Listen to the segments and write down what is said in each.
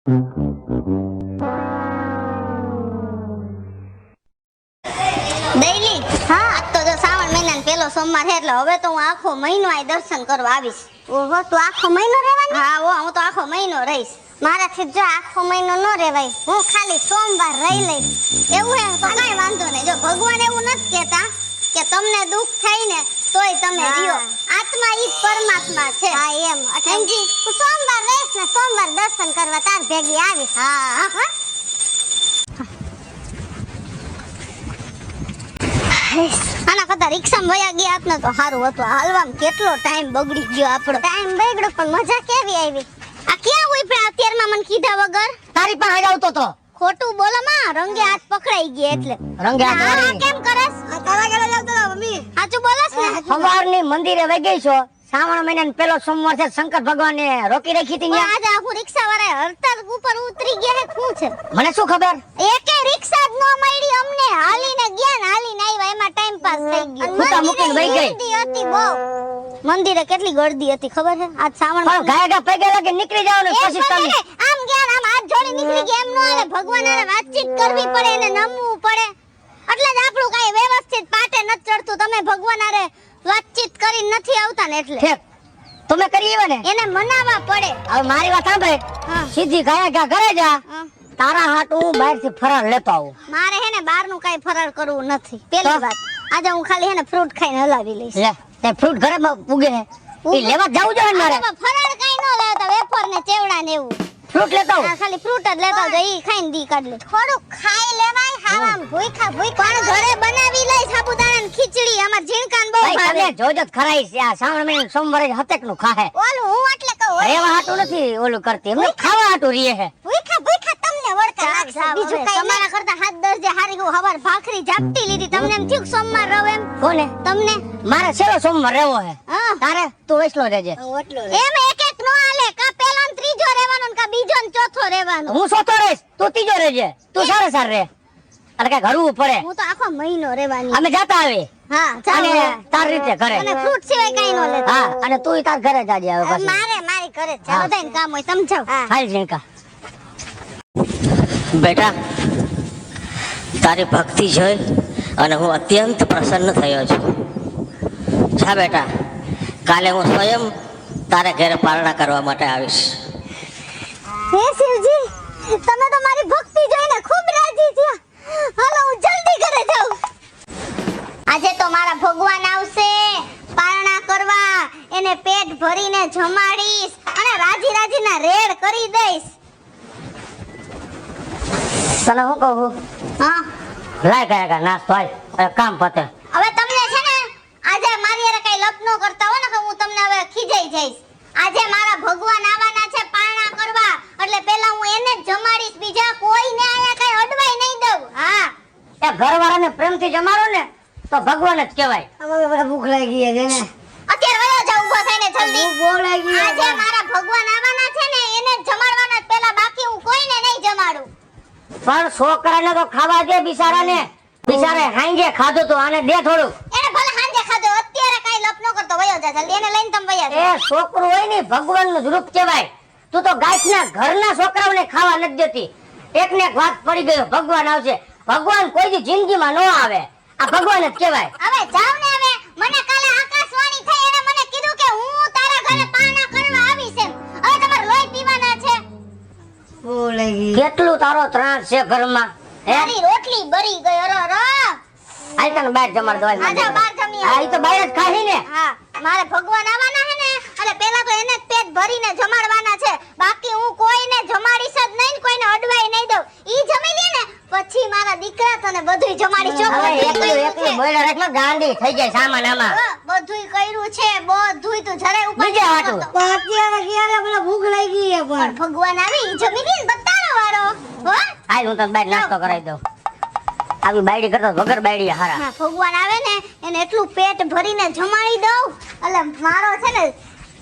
Daily હા આજ તો જો શ્રાવણ મહિનાનો પહેલો સોમવાર છે એટલે હવે તો હું આખો મહિનો આ દર્શન કરવા આવીશ. ઓહો તું આખો મહિનો રહેવાની? હા હું તો આખો મહિનો રહીશ. મારાથી જો આખો મહિનો ન રહેવાય, હું ખાલી સોમવાર રહી લઈશ. એવું હે તો કાંઈ વાંધો નહીં. જો ભગવાન એવું નથી કહેતા કે તમને દુઃખ થાય ને તોય તમે રહ્યો. આત્મા ઈ પરમાત્મા છે. હા એમ સમજી. તું સોમવાર રહીશ ને સોમવાર દર્શન કરવા તાર ભેગી આવીશ. હા હા આના કરતા રિક્ષામાં વયા ગયા આપને તો સારું હતું. હાલવામાં કેટલો ટાઈમ બગડી ગયો આપણો. ટાઈમ બગડ્યો પણ મજા કેવી આવી. આ ક્યાં હોય પણ અત્યારમાં મને કીધા વગર તારી પાસે આવતો તો. ખોટું બોલો માં, રંગે હાથ પકડાઈ ગયા એટલે. રંગે હાથ આ કેમ કરસ? તારા ઘરે જાવતો મમ્મી. સાચું બોલસ ને? સવારની મંદિરે વઈ ગઈ છો. શ્રાવણ મહિનાનો પહેલો સોમવાર છે. શંકર ભગવાને રોકી રાખી હતી ન્યા. આજે આખું રિક્ષા વાળા હડતાલ ઉપર ઉતરી ગયા છે. શું છે મને શું ખબર? એકે રિક્ષા જ ન મળી અમને. હાલીને ગયા ને હાલીને આવ્યા એમાં ટાઈમ પાસ થઈ ગયો. ફૂટા મૂકીને વઈ ગઈ. ગળદી હતી બહુ. મંદિરે કેટલી ગળદી હતી ખબર છે? આજ શ્રાવણ પણ ગાયગા પગે લાગે નીકળી જવાનું પછી તમે આમ ગયા આમ હાથ જોડી નીકળી ગયા એમ નો હાલે. ભગવાન હારે વાતચીત કરવી પડે એને નમવું પડે. એટલે જ આપણું કાઈ વ્યવસ્થિત પાટે ન ચડતું. તમે ભગવાન હારે વાતચીત કરી નથી આવતા ને એટલે ઠીક તમે કરી આવે ને એને મનાવવા પડે. હવે મારી વાત સાંભળ. સીધી ગાયગા ઘરે જા. તારા હાટ હું બહારથી ફરાળ લેતો આવું. મારે હે ને બહારનું કાઈ ફરાળ કરવું નથી. પેલી વાત આજે હું ખાલી હે ને ફ્રૂટ ખાઈને હલાવી લઈશ. લે તે ફ્રૂટ ઘરે પૂગે હે ઈ લેવા જાવું જોઈએ મારે. ફરાળ કાઈ ન લાવતા, વેફર ને ચેવડા ને એવું. ફ્રૂટ લેતો આવું. ખાલી ફ્રૂટ જ લેતા આવજો. ઈ ખાઈને દી કાઢ લે. થોડું ખાઈ લેવાય. હાવામ ભૂખા પણ ઘરે બનાવી લઈ સાબુદાણા ને ખીચડી. અમાર ઝીણકાન બહુ ભાઈ ભાવે. તમે જોજત ખરાઈ છે. આ શ્રાવણ મહિનાનો સોમવારે હતેક નું ખાહે. ઓલું હું એટલે કહું રેવા હાટું નથી ઓલું કરતી. એમને ખાવા હાટું રીએ હે. ભૂખા તમને વળકા લાગશે. બીજું કઈ તમારા કરતા હાથ દર્જે હારી ગયું. હવાર ભાખરી ઝાપટી લીધી. તમને એમ થયું સોમવાર રહો એમ? કોને? તમને મારે છેલ્લો સોમવાર રહેવો હે. હા તારે તું વેસલો રહેજે. એમ એક એક નો હાલે. કા પેલો ને ત્રીજો રહેવાનો ને કા બીજો ને ચોથો રહેવાનો. હું સોતો રહીશ, તું ત્રીજો રહેજે. તું સારે સાર રહે. અને કઈ ઘરવું પડે. હું તો આખો મહિનો રહેવાની. અમે જાતા આવી. હા અને ચાલો. તાર રીતે ઘરે. અને ફ્રૂટ સિવાય કઈ ન લેતા. હા અને તું તાર ઘરે જાજે હવે પાછી. મારી ઘરે ચાલો થઈને કામ હોય સમજાવ. હાલ ઝીણકા. બેટા તારી ભક્તિ જોઈ અને હું અત્યંત પ્રસન્ન થયો છું. જા બેટા, કાલે હું સ્વયં તારા ઘરે પારણા કરવા માટે આવીશ. હે શિવજી, તમે તો મારી ભક્તિ જોઈને ખૂબ રાજી થયા. હાલો હું જલ્દી ઘરે જાઉં. આજે તો મારા ભગવાન આવશે પારણા કરવા. એને પેટ ભરીને જમાડીશ અને રાજી રાજીના રેડ કરી દઈશ. તને હું કહું? હા લાય કયા નાસ્તો હાલ. કામ પતે. હવે તમને છે ને આજે મારી હારે કઈ લપ ન કરતા હો ને કે હું તમને હવે ખીજાઈ જઈશ. આજે મારા ભગવાન આવવાના છે પારણા કરવા એટલે પહેલા હું એને જ જમાડીશ. બીજા કોઈને આયા કઈ અડવાઈ નહીં દઉં. હા એ ઘરવાળાને પ્રેમથી જમાડો ને તો ભગવાન જ કહેવાય. હવે ભૂખ લાગી છે ને. અત્યારે વયો જાવ ઊભો થઈને જલ્દી. ભૂખ લાગી. આજે મારા ભગવાન આવવાના છે ને એને જ જમાડવાના જ પહેલા. બાકી હું કોઈને નહીં જમાડું. પણ છોકરાને તો ખાવા દે બિચારાને. બિચારે હાંજે ખાધું તો આને દે થોડું. એને ભલે હાંજે ખાધો, અત્યારે કઈ લપ ન કરતો. વયો જા જલ્દી. એને લઈને તમે વયા જાઓ. એ છોકરું હોય ને ભગવાનનું જ રૂપ કહેવાય. તું તો ગાયના ઘરના છોકરાઓને ખાવા નથી દેતી. એકને એક વાત પડી ગયો, ભગવાન આવશે. ભગવાન કોઈ દી જિંદગીમાં ન આવે. આ ભગવાન જ કહેવાય. હવે જાવ ને. હવે મને કાલે આકાશવાણી થઈ. એને મને કીધું કે હું તારા ઘરે પારણા કરવા આવીશ એમ. હવે તમારે લોહી પીવાના છે. કેટલું તારો ત્રાસ છે ઘરમાં? હે મારી રોટલી બળી ગઈ. અરે આઈ તને બહાર જમાડ દો. આજા બહાર જમી આ ઈ તો બહાર જ ખાહી ને. હા મારે ભગવાન આવવાના છે ને એટલે પહેલા તો એને જ પેટ ભરીને જમાડવાના છે. બાકી હું કોઈને જમાડીશ જ નહીં, કોઈને અડવાઈ નહીં દઉં. ઈ જમી લે ને પછી મારા દીકરા તને બધુંય જમાડી છો. હવે એકલું બોઈલર એટલે ગાંડી થઈ જાય સામાન આમાં. બધુંય કર્યું છે. બધુંય તું જરાય ઉપર બીજે વાટું. ભૂખ લાગી છે પણ ભગવાન આવી ઈ જમી લે ને બતારો વાળો. હો હાલ હું તને બહાર નાસ્તો કરાવી દઉં. આવી બાયડી કરતા વગર બાયડી હારા. હા ભગવાન આવે ને એને એટલું પેટ ભરીને જમાડી દઉં એટલે મારો છે ને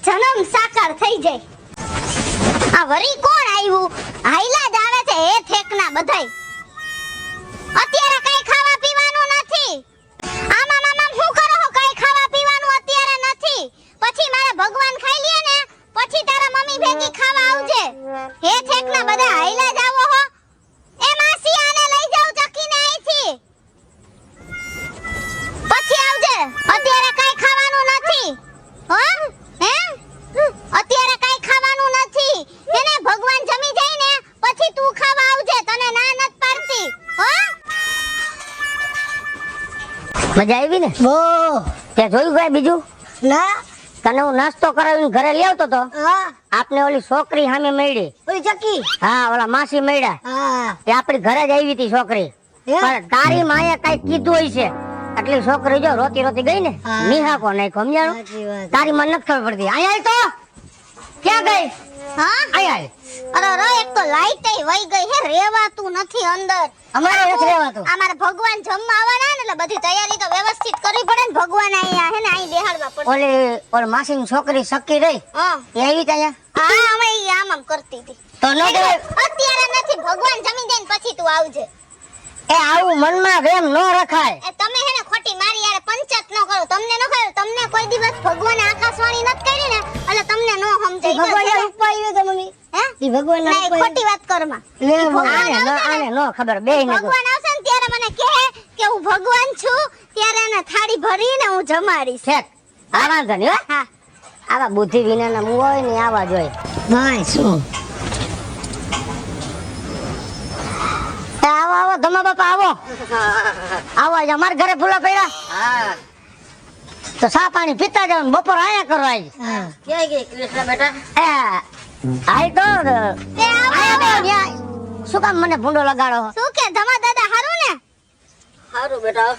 જન્મ સાકાર થઈ જાય. આ વરી કોણ આવ્યું? હાઈલા જ આવે છે એ ઠેકના બધાય. અત્યારે કઈ ખાવા પીવાનું નથી. આમાં મામા શું કરો છો? કઈ ખાવા પીવાનું અત્યારે નથી. પછી મારા ભગવાન ખાઈ લે ને પછી તારા મમ્મી ભેગી ખાવા આવજે. હે ઠેકના બધા મજા આવી ને? બો તે જોયું કાંઈ બીજું? ના તને હું નાસ્તો કરાવીને ઘરે લઈ આવતો તો હા આપને ઓલી છોકરી સામે મળી. ઓલી ચકી હા, ઓલા માસી મળ્યા. હા એ આપણી ઘરે જ આવી હતી છોકરી. હે? પણ તારી માએ કઈ કીધું હોય છે એટલે છોકરી જો રોતી રોતી ગઈ ને હા. નિહાકો નાખ્યો, સમજાણું? સાચી વાત. તારી મને નથી ખબર પડતી. અહીંયા તો ક્યાં ગઈ? હા અહીંયા અરે એક તો લાઈટ વહી ગઈ હે, રેવાતું નથી અંદર. અમારે નથી રહેવાતું. અમારે ભગવાન જમવા આવવાના ને એટલે બધી તૈયારી તો વ્યવસ્થિત કરવી પડે ને. ભગવાન અહીંયા હે ને અહીં બેહાડવા પડે. ઓલી માસીની છોકરી સકી રહી હા એ આવી ત્યાં. હા અમે ઈ આમ કરતી હતી. તો ન દેવાય. અત્યારે નથી, ભગવાન જમી દે ને પછી તું આવજે. એ આવું મનમાં વેમ ન રખાય. એ તમે હે ને ખોટી મારી યાર પંચાયત ન કરો. તમને ન ખબર, તમને કોઈ દિવસ ભગવાને આકાશવાણી નથી કરી ને એટલે તમને ન સમજાય. ભગવાન ઉપર આવ્યો તો મમ્મી હે ઈ ભગવાન ના ખોટી વાત કરમાં. આને ન ખબર બે ને. ભગવાન આવશે ને ત્યારે મને કહે કે હું ભગવાન છું, ત્યારે એને થાળી ભરીને હું જમાડીશ. ઠેક આ વાંધો નહીં. હો હા આવા બુદ્ધિ વિનાના મું હોય ને આવા જ હોય. ભાઈ શું આવો આવો ધમા બાપા આવો આવો. આજે અમારા ઘરે ફૂલા પડ્યા તો સા પાણી પીતા જાવ ને બપોર આયા કરો. આજ ક્યાં ગઈ કૃષ્ણ બેટા? આય તો એ આવો. આયા બે ન્યા. શું કામ મને ભૂંડો લગાડો? શું કે ધમા દાદા હારું ને? સારું બેટા.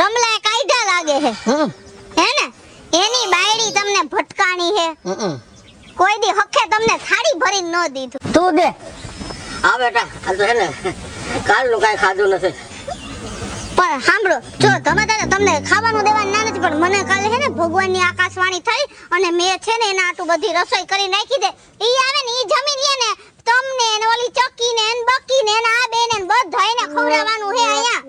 રમલાએ કાયદા લાગે હે હમ હે ને? એની બાયડી તમને ભટકાણી હે. હમ. કોઈ દી હખે તમને થાળી ભરીને ન દીધું. તું દે. હા બેટા, આ તો હે ને કાલનું કાંઈ ખાધું નથી. પણ સાંભળો, જો તમે દાદા તમને ખાવાનું દેવાનું ના નથી, પણ મને કાલે હે ને ભગવાનની આકાશવાણી થઈ અને મેં છે ને એના આટું બધી રસોઈ કરી નાખી દે. ઈ આવે ને ઈ જમીન ને તમને ને ઓલી ચકી ને બકી ને આ બેન ને બધાયને ખવડાવવાનું હે અહીંયા.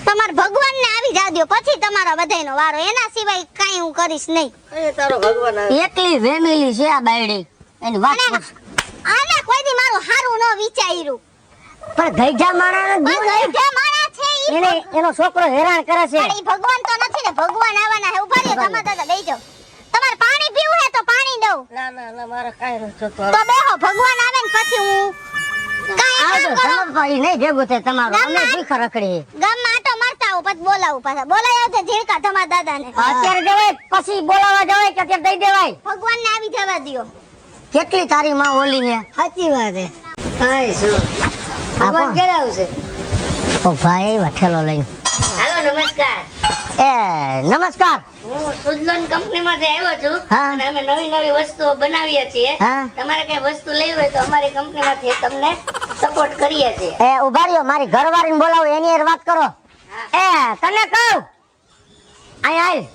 તમાર ભગવાનને આવી જાદ્યો પછી તમારા બધાયનો વારો. એના સિવાય કાઈ હું કરીશ નહીં. એ તારો ભગવાન આવે. એકલી વેમેલી છે આ બાયડી. એની વાત અને પૂછ. આને કોઈ દી મારું હારું ન વિચાર્યું. પણ ગઈઢા માણસ પણ ગઈઢા માણસ છે ઈ. એને એનો છોકરો હેરાન કરે છે. પણ ઈ ભગવાન તો નથી ને. ભગવાન આવવાના હે. ઉભા રહ્યો ધમા દાદા, લઈ જાઓ. તમારે પાણી પીવું હે તો પાણી દઉં. ના ના ના, મારે કાંઈ નથી થતું. તો બેહો, ભગવાન આવે ને પછી હું કાંઈ આવજો કામ કરો. તમે નહીં ભેગું થાય તમારું. અમે ગામમાં- ભીખ રખડી. ગામમાં આટો મારતા આવું પછી બોલાવું પાછા. બોલાય આવજે ઝીણકા ધમા દાદાને. અત્યારે જવાય પછી બોલાવા જવાય કે અત્યારે દઈ દેવાય. ભગવાનને આવી જવા દ્યો. કેટલી તારી માં ઓલી છે. સાચી વાત હે. કાંઈ શું ભગવાન ક્યારે આવશે? ઓ ભાઈ વઠેલો લઈને. હાલો નમસ્કાર. એ નમસ્કાર. હું સુઝલોન કંપનીમાંથી આવ્યો છું હા. અને અમે નવી નવી વસ્તુઓ બનાવીએ છીએ. હા. તમારે કઈ વસ્તુ લેવી હોય તો અમારી કંપનીમાંથી તમને સપોર્ટ કરીએ છીએ. એ ઉભા રહ્યો, મારી ઘરવાળીને બોલાવો, એની હારે વાત કરો. એ તને કહું અહીં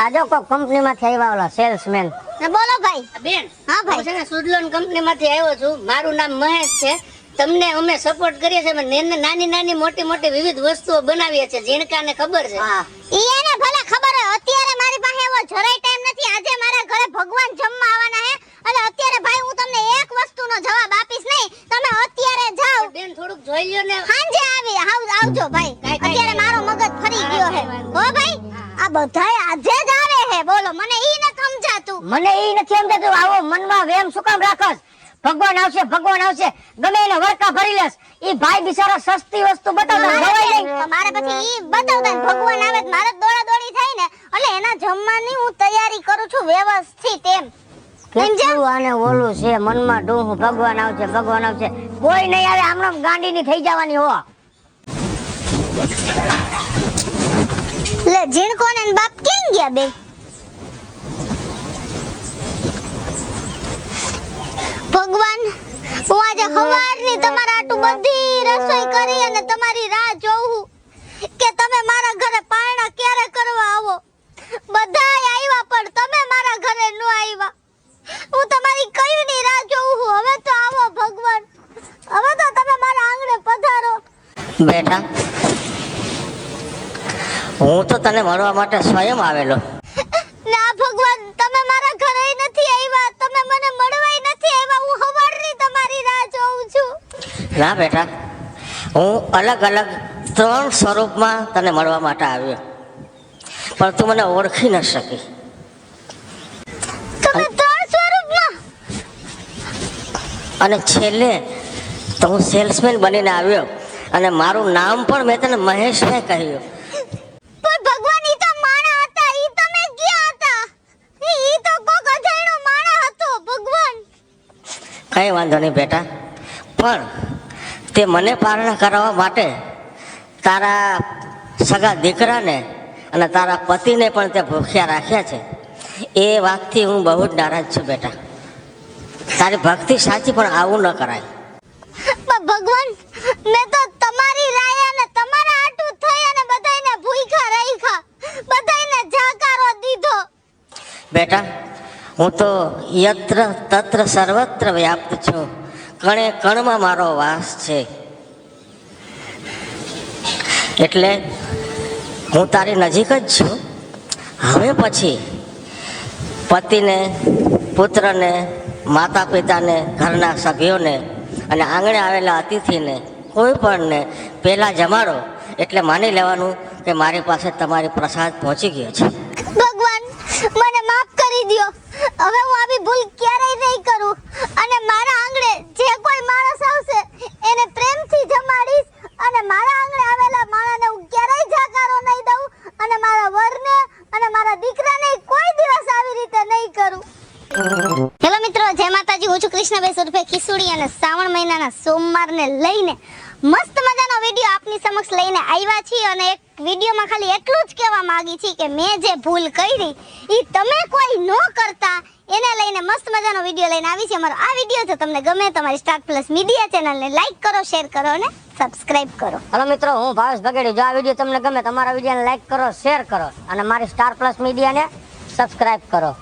આ જો કોઈ કંપનીમાંથી આવ્યા ઓલા સેલ્સમેન. ને બોલો ભાઈ. બેન, હા ભાઈ. હું છે ને સુઝલોન કંપનીમાંથી આવ્યો છું. મારું નામ મહેશ છે. તમને અમે સપોર્ટ કરીએ છીએ. અમે નાની નાની મોટી મોટી વિવિધ વસ્તુઓ બનાવીએ છીએ. ઝીણકાને ખબર છે. ઈ એને ભલે ખબર હોય, અત્યારે મારી પાસે એવો જરાય ટાઈમ નથી. આજે મારા ઘરે ભગવાન જમવા આવવાના હે એટલે અત્યારે ભાઈ હું તમને એક વસ્તુનો જવાબ આપીશ નહીં. તમે અત્યારે જાઓ. બેન થોડુંક જોઈ લ્યો ને. સાંજે આવજો ભાઈ. અત્યારે મારો મગજ ફરી ગયો હે. હો ભાઈ, આ બધાય આજે જ આવે હે. બોલો, મને ઈ ન સમજાતું. મને ઈ નથી સમજાતું. આવો મનમાં વેમ શું કામ રાખસ? ભગવાન આવશે, ભગવાન આવશે, ગમે એને વરકા ભરી લેસ. ઈ ભાઈ બિચારા સસ્તી વસ્તુ બતાવતા ગવાય નહીં. તો મારે પછી ઈ બતાવતા ને ભગવાન આવે તો મારે જ દોડા દોડી થાય ને. એટલે એના જમવાની હું તૈયારી કરું છું વ્યવસ્થિત એમ. કેટલું આને ઓલું છે મનમાં ડોહું, ભગવાન આવશે, ભગવાન આવશે. કોઈ નહીં આવે. આમનો ગાંડીની થઈ જવાની હો. લે ઝીણકો ને એન બાપ કેમ ગયા બે? ભગવાન, હું આજે સવારની તમારા આટું બધી રસોઈ કરી અને તમારી રાહ જોઉં કે તમે મારા ઘરે પારણા ક્યારે કરવા આવો. બધાય આવ્યા પણ તમે મારા ઘરે ન આવ્યા. હું તમારી કઈની રાહ જોઉં છું. હવે તો આવો ભગવાન, હવે તો તમે મારા આંગણે પધારો. બેટા, હું તો તને મળવા માટે સ્વયં આવેલો. ના ભગવાન, તમે મારા ઘરે નથી આવ્યા. તમે મને મળવાય નથી આવ્યા. હું સવારની તમારી રાહ જોઉં છું. ના બેટા, હું અલગ અલગ 3 સ્વરૂપમાં તને મળવા માટે આવ્યો, પણ તું મને ઓળખી ન શકી. તમે 3 સ્વરૂપમાં? અને છેલ્લે તો હું સેલ્સમેન બનીને આવ્યો અને મારું નામ પણ મેં તને મહેશભાઈ કહ્યું. પણ ભગવાન ઈ તો માણા હતા, ઈ તમે ક્યાં હતા? ઈ તો કોક અજાણ્યો માણા હતો ભગવાન. કઈ વાંધો નહીં બેટા, પણ તે મને પારણા કરાવવા માટે તારા સગા દીકરાને અને તારા પતિને પણ તે ભૂખ્યા રાખ્યા છે. એ વાતથી હું બહુ જ નારાજ છું બેટા. તારી ભક્તિ સાચી, પણ આવું ન કરાય. પણ ભગવાન, મેં તો તમારી રાય અને તમારા આટું થઈ અને બધાયને ભૂખ્યા રાખ્યા, બધાયને જાકારો દીધો. બેટા, હું તો યત્ર તત્ર સર્વત્ર વ્યાપ્ત છું. કણે કણમાં મારો વાસ છે. એટલે હું તારી નજીક જ છું. હવે પછી પતિને, પુત્રને, માતા પિતાને, ઘરના સભ્યોને અને આંગણે આવેલા અતિથિને કોઈ પણને પહેલાં જમાડો એટલે માની લેવાનું કે મારી પાસે તમારી પ્રસાદ પહોંચી ગયો છે. ભગવાન, મને માફ કરી દ્યો. હવે હું આવી ભૂલ ક્યારેય નહીં કરું અને મારા આંગણે જે કોઈ માણસ આવશે એને પ્રેમથી જમાડીશ અને મારા આંગણે આવેલા માણસને હું ક્યારેય જાકારો નહીં દઉં અને મારા વરને અને મારા દીકરાને કોઈ દિવસ આવી રીતે નહીં કરું. હેલો મિત્રો, જય માતાજી. હું છું કૃષ્ણભાઈ સુરભે ખીસુડી અને શ્રાવણ મહિનાના સોમવારને લઈને મસ્ત મજાનો વિડીયો આપની સમક્ષ લઈને આવ્યા છીએ. અને એક વિડીયોમાં ખાલી એટલું જ કહેવા માંગી છે કે મેં જે ભૂલ કરી એ તમે કોઈ ન કરતા, એને લઈને મસ્ત મજાનો વિડીયો લઈને આવી છે. અમારો આ વિડીયો જો તમને ગમે તો અમારી સ્ટાર પ્લસ મીડિયા ચેનલને લાઈક કરો, શેર કરો અને સબસ્ક્રાઇબ કરો. હલો મિત્રો, હું ભાવેશ બગેડી. જો આ વિડીયો તમને ગમે તમારા વિડીયોને લાઈક કરો, શેર કરો અને મારી સ્ટાર પ્લસ મીડિયાને સબસ્ક્રાઇબ કરો.